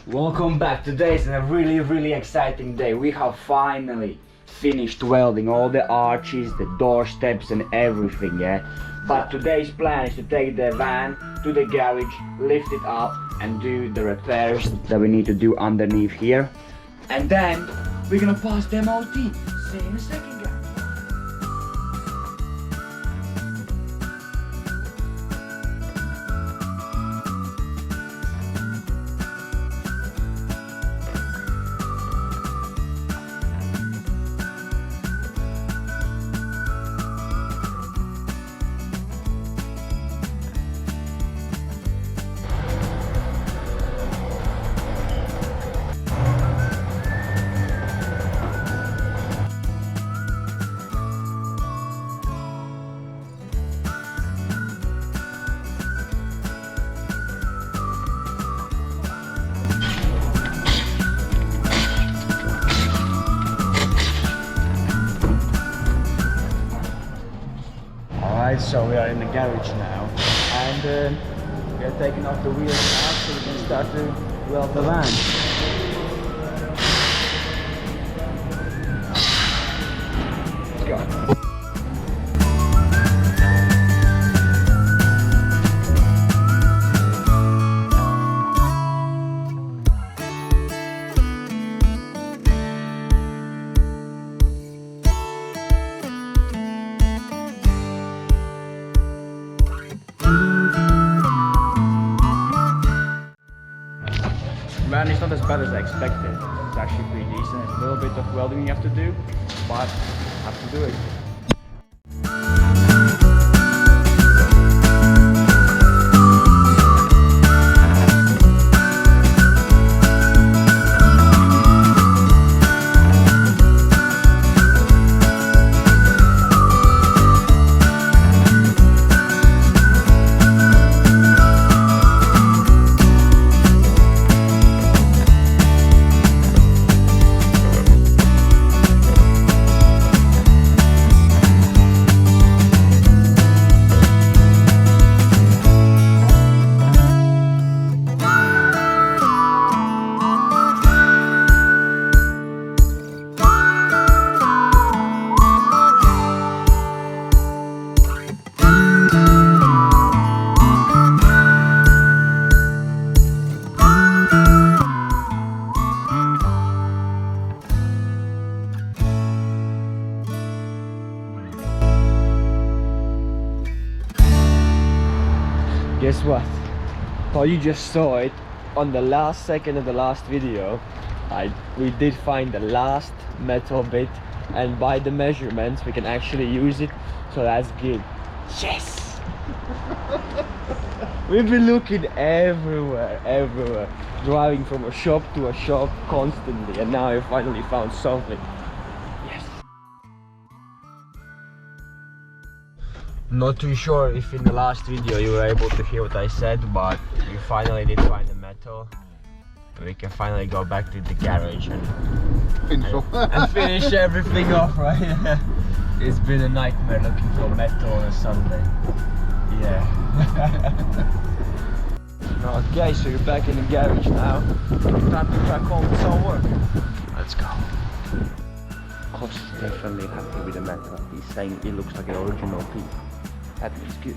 Welcome back. Today is a really exciting day. We have finally finished welding all the arches, the door steps and everything, yeah? But today's plan is to take the van to the garage, lift it up and do the repairs that we need to do underneath here. And then we're gonna pass the MOT. See you in a second, guys. Alright, so we are in the garage now, and we are taking off the wheels now so we can start to weld the van. Let's go. Man, it's not as bad as I expected. It's actually pretty decent. It's a little bit of welding you have to do, but I have to do it. Guess what? Well, you just saw it on the last second of the last video. We did find the last metal bit, and by the measurements we can actually use it, so that's good. Yes! We've been looking everywhere, driving from a shop to a shop constantly, and now I finally found something. Not too sure if in the last video you were able to hear what I said, but we finally did find the metal. We can finally go back to the garage and finish everything off, right? It's been a nightmare looking for metal on a Sunday. Yeah. Okay, so you're back in the garage now. Time to crack on with some work. Let's go. Koss is definitely happy with the metal. He's saying it looks like an original piece. That looks good.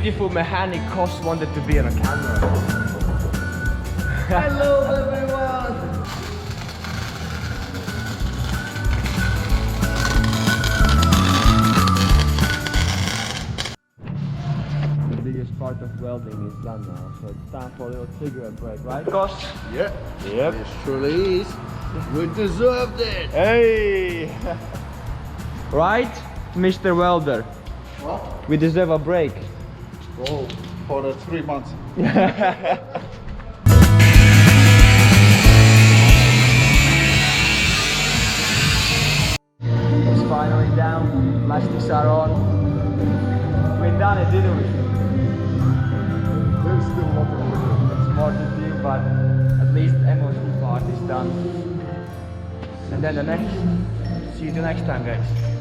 beautiful mechanic Kos wanted to be on a camera. Hello everyone! The biggest part of welding is done now, so it's time for a little cigarette break, right, Kos? Yeah, Yep. it surely is. We deserved it! Hey! Right, Mr. Welder? What? We deserve a break. Oh, for the 3 months. It's finally down, plastics are on. We done it, didn't we? There's still a lot of work. It's more to do, but at least emotional part is done. And then the next, see you the next time, guys.